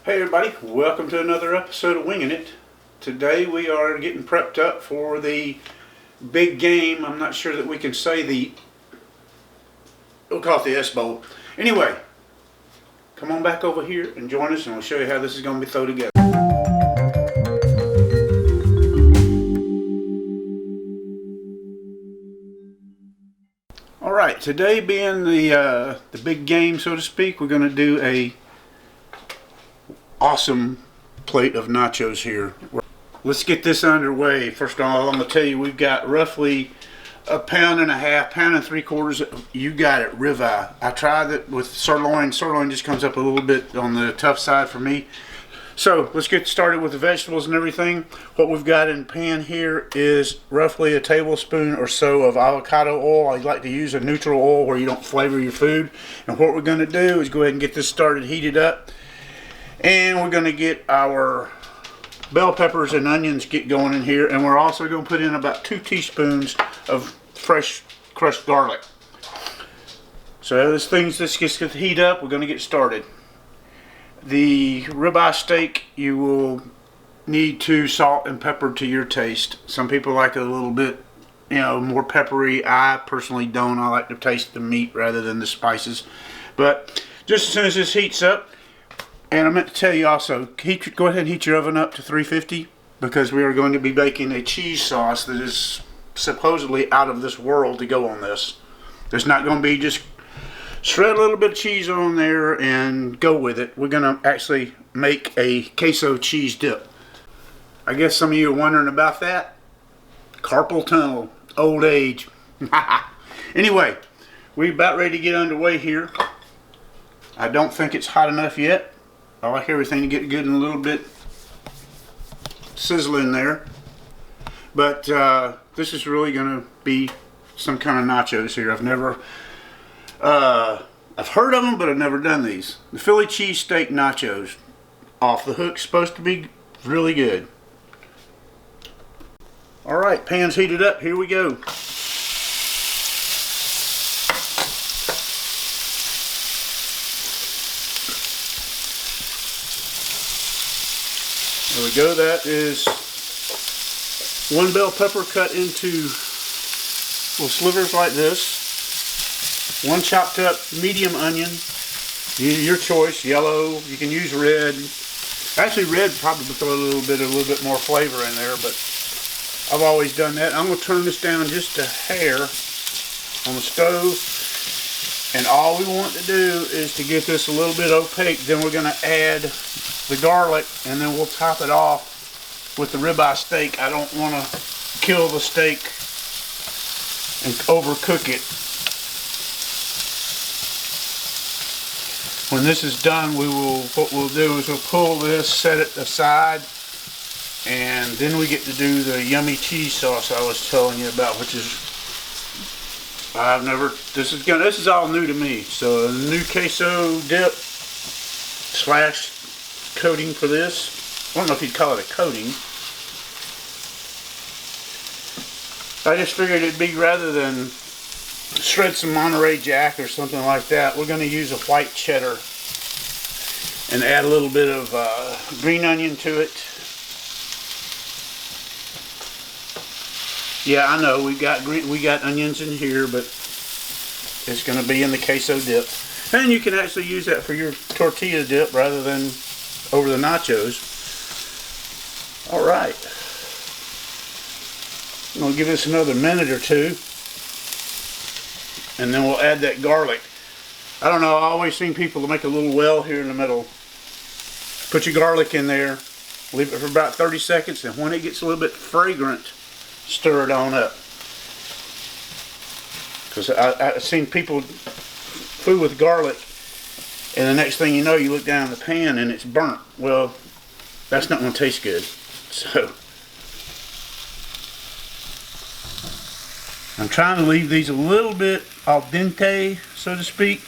Hey everybody, welcome to another episode of Winging It. Today we are getting prepped up for the big game. I'm not sure that we can say we'll call it the S Bowl. Anyway, come on back over here and join us and we'll show you how this is going to be thrown together. Alright, today being the big game, so to speak, we're going to do a awesome plate of nachos here. Let's get this underway. First of all, I'm going to tell you we've got roughly a pound and a half, pound and 3/4. You got it, ribeye. I tried it with sirloin. Sirloin just comes up a little bit on the tough side for me. So let's get started with the vegetables and everything. What we've got in the pan here is roughly a tablespoon or so of avocado oil. I like to use a neutral oil where you don't flavor your food. And what we're going to do is go ahead and get this started, heated up. And we're going to get our bell peppers and onions get going in here. And we're also going to put in about 2 teaspoons of fresh crushed garlic. So as this gets to heat up, we're going to get started. The ribeye steak, you will need to salt and pepper to your taste. Some people like it a little bit, more peppery. I personally don't. I like to taste the meat rather than the spices. But just as soon as this heats up, and I meant to tell you also, go ahead and heat your oven up to 350 because we are going to be baking a cheese sauce that is supposedly out of this world to go on this. There's not going to be just shred a little bit of cheese on there and go with it. We're going to actually make a queso cheese dip. I guess some of you are wondering about that. Carpal tunnel, old age. Anyway, we're about ready to get underway here. I don't think it's hot enough yet. I like everything to get good and a little bit sizzling there. But this is really going to be some kind of nachos here. I've heard of them, but I've never done these. The Philly cheesesteak nachos. Off the hook, supposed to be really good. Alright, pan's heated up. Here we go. There we go. That is 1 bell pepper cut into little slivers like this. 1 chopped up medium onion. Your choice. Yellow. You can use red. Actually, red probably put a little bit more flavor in there, but I've always done that. I'm going to turn this down just a hair on the stove. And all we want to do is to get this a little bit opaque. Then we're going to add the garlic, and then we'll top it off with the ribeye steak. I don't want to kill the steak and overcook it. When this is done, what we'll do is we'll pull this, set it aside, and then we get to do the yummy cheese sauce I was telling you about, which is this is all new to me. So a new queso dip / coating for this. I don't know if you'd call it a coating. I just figured it'd be, rather than shred some Monterey Jack or something like that, we're going to use a white cheddar and add a little bit of green onion to it. Yeah, I know we got onions in here, but it's going to be in the queso dip. And you can actually use that for your tortilla dip rather than over the nachos. Alright. I'm going to give this another minute or two. And then we'll add that garlic. I don't know, I always seen people make a little well here in the middle. Put your garlic in there. Leave it for about 30 seconds. And when it gets a little bit fragrant, stir it on up. Because I've seen people food with garlic, and the next thing you know, you look down in the pan and it's burnt. Well, that's not going to taste good. So I'm trying to leave these a little bit al dente, so to speak,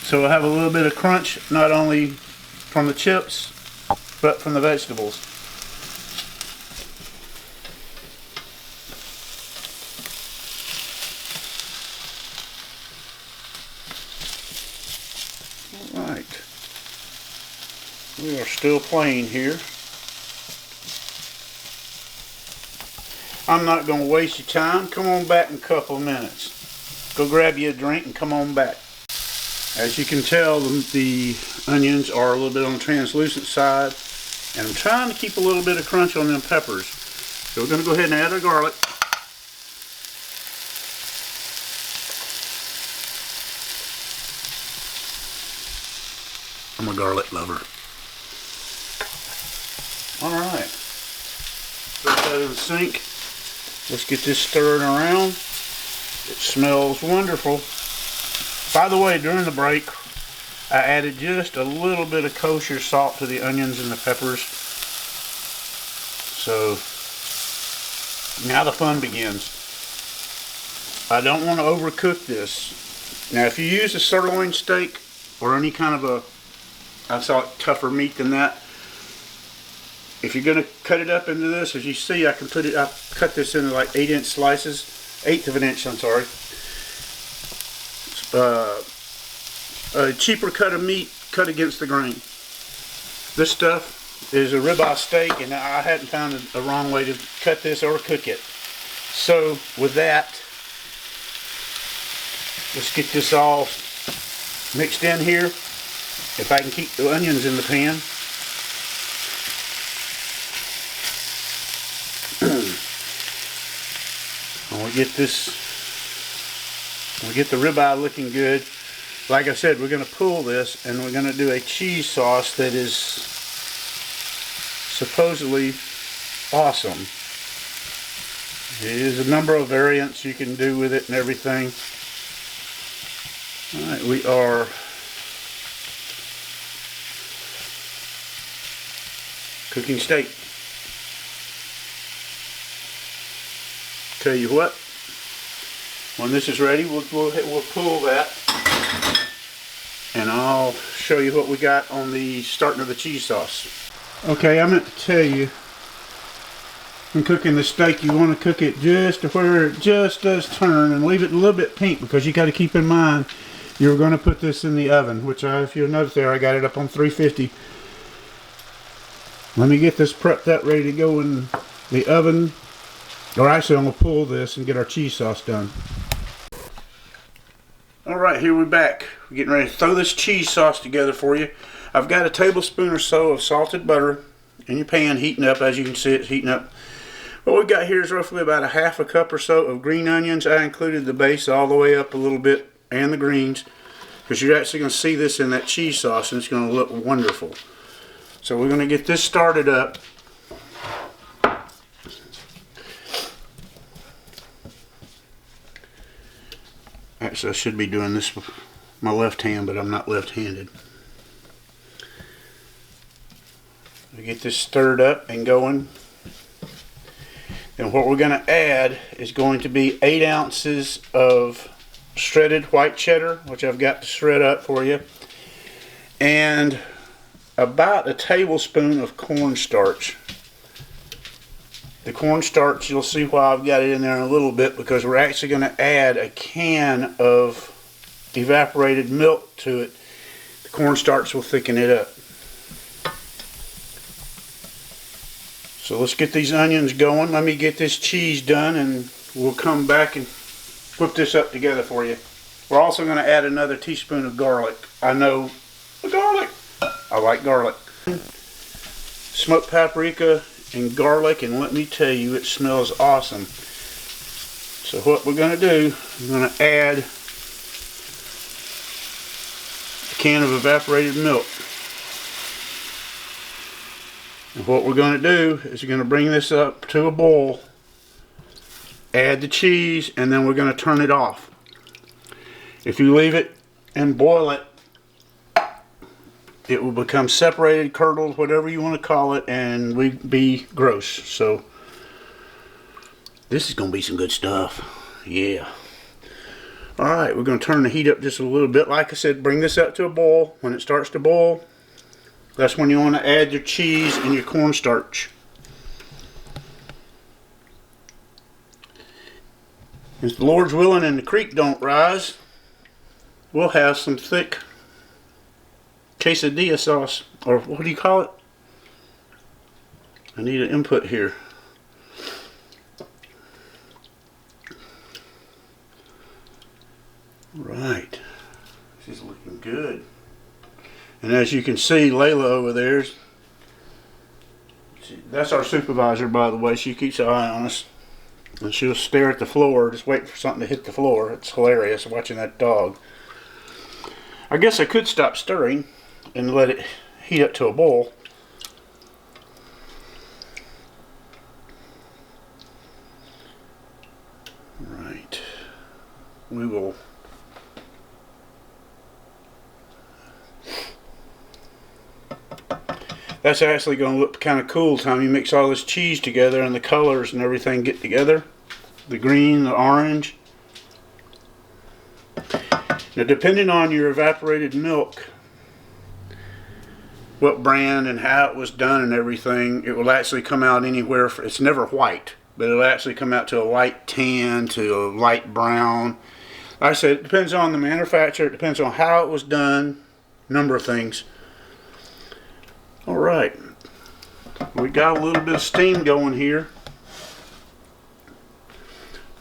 so we'll have a little bit of crunch, not only from the chips, but from the vegetables. Alright. We are still playing here. I'm not going to waste your time. Come on back in a couple of minutes. Go grab you a drink and come on back. As you can tell, the onions are a little bit on the translucent side, and I'm trying to keep a little bit of crunch on them peppers. So we're going to go ahead and add our garlic. I'm a garlic lover. Alright. Put that in the sink. Let's get this stirring around. It smells wonderful. By the way, during the break, I added just a little bit of kosher salt to the onions and the peppers. So, now the fun begins. I don't want to overcook this. Now, if you use a sirloin steak or any kind of I saw it tougher meat than that. If you're going to cut it up into this, as you see, I cut this into like 8-inch slices, 1/8 of an inch, I'm sorry. A cheaper cut of meat cut against the grain. This stuff is a ribeye steak, and I hadn't found a wrong way to cut this or cook it. So with that, let's get this all mixed in here. If I can keep the onions in the pan. We'll get the ribeye looking good. Like I said, we're going to pull this and we're going to do a cheese sauce that is supposedly awesome. There's a number of variants you can do with it and everything. Alright, we are cooking steak. Tell you what, when this is ready, we'll pull that, and I'll show you what we got on the starting of the cheese sauce. Okay, I meant to tell you, when cooking the steak, you want to cook it just to where it just does turn, and leave it a little bit pink, because you got to keep in mind you're going to put this in the oven, which if you'll notice there, I got it up on 350. Let me get this prepped up, ready to go in the oven. Or actually, I'm going to pull this and get our cheese sauce done. Alright, here we're back. We're getting ready to throw this cheese sauce together for you. I've got a tablespoon or so of salted butter in your pan heating up. As you can see, it's heating up. What we've got here is roughly about a 1/2 cup or so of green onions. I included the base all the way up a little bit, and the greens, because you're actually going to see this in that cheese sauce, and it's going to look wonderful. So we're going to get this started up. Actually, I should be doing this with my left hand, but I'm not left-handed. We get this stirred up and going. And what we're going to add is going to be 8 ounces of shredded white cheddar, which I've got to shred up for you, and about a tablespoon of cornstarch. The cornstarch, you'll see why I've got it in there in a little bit, because we're actually going to add a can of evaporated milk to it. The cornstarch will thicken it up. So let's get these onions going. Let me get this cheese done, and we'll come back and whip this up together for you. We're also going to add another teaspoon of garlic. I know, garlic. I like garlic. Smoked paprika and garlic, and let me tell you, it smells awesome. So what we're going to do, we're going to add a can of evaporated milk. And what we're going to do is we're going to bring this up to a boil, add the cheese, and then we're going to turn it off. If you leave it and boil it, it will become separated, curdled, whatever you want to call it, and we'd be gross. So this is going to be some good stuff. Yeah. Alright, we're going to turn the heat up just a little bit. Like I said, bring this up to a boil. When it starts to boil, that's when you want to add your cheese and your cornstarch. If the Lord's willing and the creek don't rise, we'll have some thick quesadilla sauce or what do you call it? I need an input here. Right. She's looking good. And as you can see, Layla over there, that's our supervisor, by the way. She keeps an eye on us. And she'll stare at the floor, just waiting for something to hit the floor. It's hilarious watching that dog. I guess I could stop stirring and let it heat up to a boil. Right. We will. That's actually going to look kind of cool, Tom. You mix all this cheese together and the colors and everything get together. The green, the orange. Now, depending on your evaporated milk, what brand and how it was done and everything, it will actually come out anywhere. It's never white, but it'll actually come out to a light tan to a light brown. Like I said, it depends on the manufacturer. It depends on how it was done. Number of things. All right, we got a little bit of steam going here.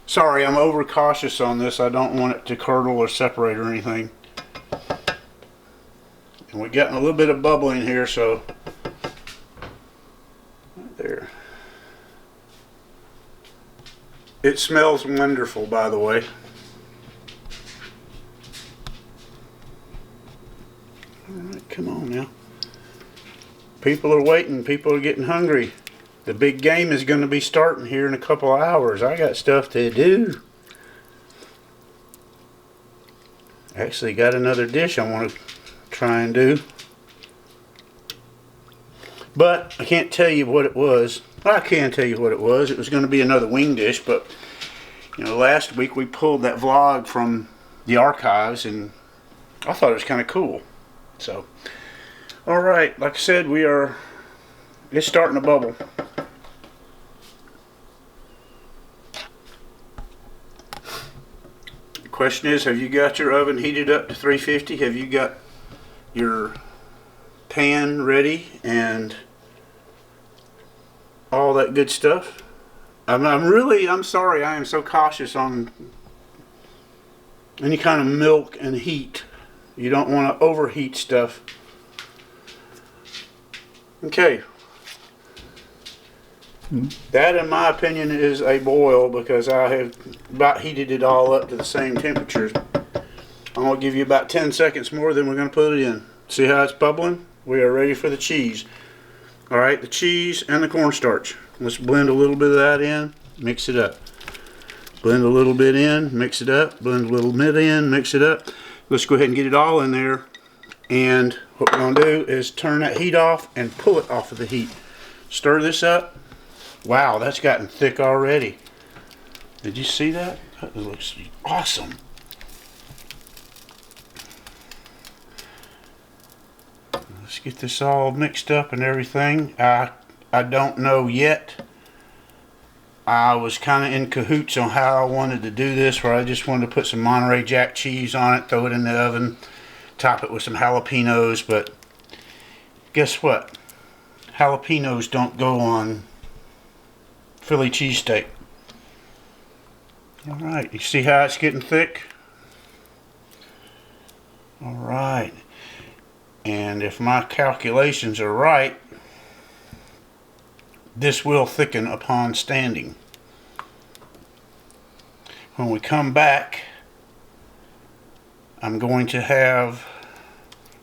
Sorry, I'm over cautious on this. I don't want it to curdle or separate or anything. And we're getting a little bit of bubbling here, so right there. It smells wonderful, by the way. All right, come on now. People are waiting. People are getting hungry. The big game is going to be starting here in a couple of hours. I got stuff to do. Actually got another dish I want to try and do. But I can't tell you what it was. Well, I can tell you what it was. It was going to be another wing dish, but you know, last week we pulled that vlog from the archives and I thought it was kind of cool. So, all right, like I said, it's starting to bubble. The question is, have you got your oven heated up to 350? Have you got your pan ready and all that good stuff? I'm sorry, I am so cautious on any kind of milk and heat. You don't want to overheat stuff. Okay. That, in my opinion, is a boil because I have about heated it all up to the same temperatures. I'm going to give you about 10 seconds more, then we're going to put it in. See how it's bubbling? We are ready for the cheese. Alright, the cheese and the cornstarch. Let's blend a little bit of that in, mix it up. Blend a little bit in, mix it up. Blend a little bit in, mix it up. Let's go ahead and get it all in there. And what we're going to do is turn that heat off and pull it off of the heat. Stir this up. Wow, that's gotten thick already. Did you see that? That looks awesome. Let's get this all mixed up and everything. I don't know yet. I was kind of in cahoots on how I wanted to do this, where I just wanted to put some Monterey Jack cheese on it, throw it in the oven, top it with some jalapenos, but guess what? Jalapenos don't go on Philly cheesesteak. Alright, you see how it's getting thick? Alright, and if my calculations are right, this will thicken upon standing. When we come back, I'm going to have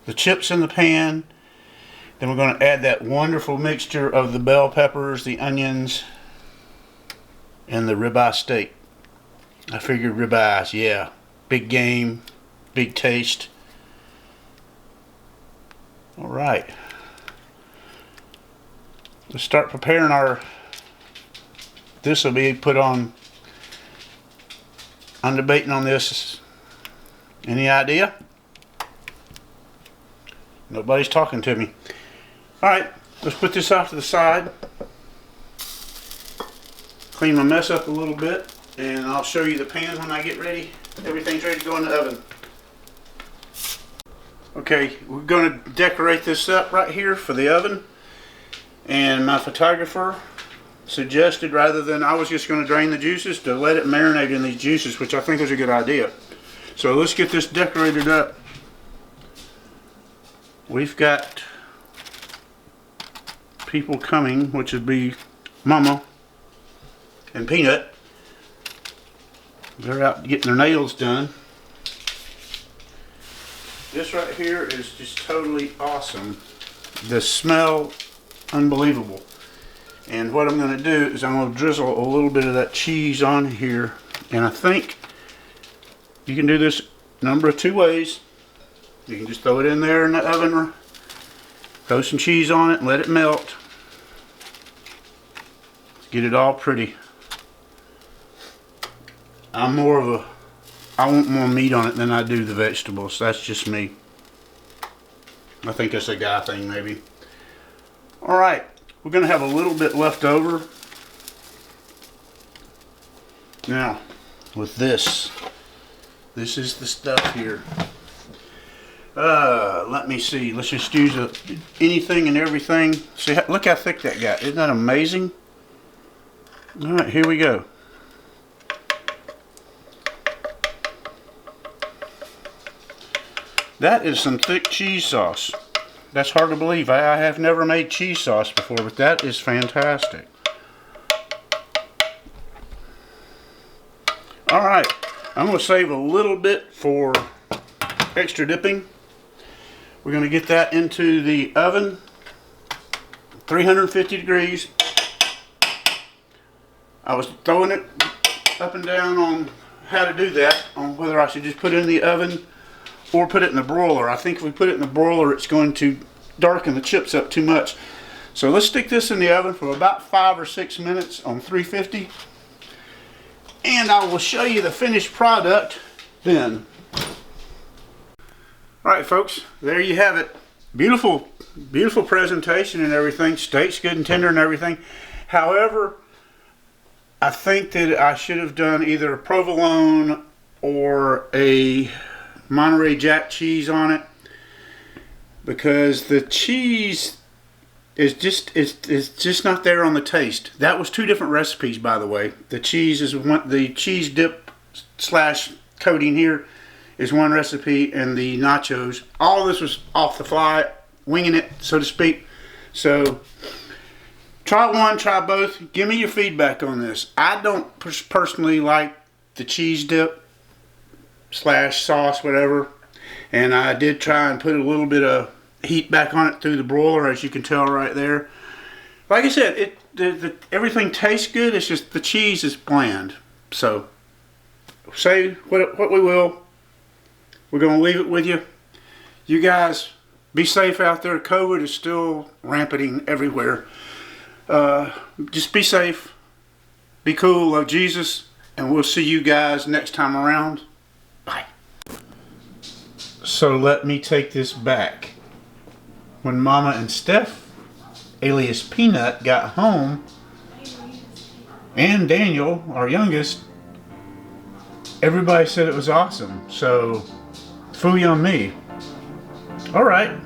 the chips in the pan. Then we're going to add that wonderful mixture of the bell peppers, the onions, and the ribeye steak. I figured ribeyes, yeah. Big game, big taste. Alright. Let's start preparing our, this will be put on, I'm debating on this. Any idea? Nobody's talking to me. Alright, let's put this off to the side. Clean my mess up a little bit, and I'll show you the pan when I get ready. Everything's ready to go in the oven. Okay, we're going to decorate this up right here for the oven. And my photographer suggested, rather than I was just going to drain the juices, to let it marinate in these juices, which I think is a good idea. So let's get this decorated up. We've got people coming, which would be Mama and Peanut. They're out getting their nails done. This right here is just totally awesome. The smell, unbelievable. And what I'm going to do is I'm going to drizzle a little bit of that cheese on here. And I think you can do this a number of two ways. You can just throw it in there in the oven, throw some cheese on it and let it melt. Get it all pretty. I want more meat on it than I do the vegetables. That's just me. I think that's a guy thing maybe. Alright, we're going to have a little bit left over. Now, with this is the stuff here. Let me see. Let's just use anything and everything. See, look how thick that got. Isn't that amazing? Alright, here we go. That is some thick cheese sauce. That's hard to believe. I have never made cheese sauce before, but that is fantastic. Alright, I'm going to save a little bit for extra dipping. We're going to get that into the oven, 350 degrees. I was throwing it up and down on how to do that, on whether I should just put it in the oven or put it in the broiler. I think if we put it in the broiler, it's going to darken the chips up too much. So let's stick this in the oven for about 5 or 6 minutes on 350. And I will show you the finished product then. Alright folks, there you have it. Beautiful, beautiful presentation and everything. Steak's good and tender and everything. However, I think that I should have done either a provolone or a Monterey Jack cheese on it, because the cheese is just not there on the taste. That was 2 different recipes, by the way. The cheese is the cheese dip slash coating here is one recipe, and the nachos, all this was off the fly, winging it, so to speak. So try one, try both. Give me your feedback on this. I don't personally like the cheese dip slash sauce, whatever, and I did try and put a little bit of heat back on it through the broiler, as you can tell right there. Like I said, everything tastes good. It's just the cheese is bland. So say what we will, we're going to leave it with you. You guys be safe out there. COVID is still rampanting everywhere. Just be safe, be cool, love Jesus, and we'll see you guys next time around. Bye. So let me take this back. When Mama and Steph, alias Peanut, got home, and Daniel, our youngest, everybody said it was awesome. So, fooey on me. Alright.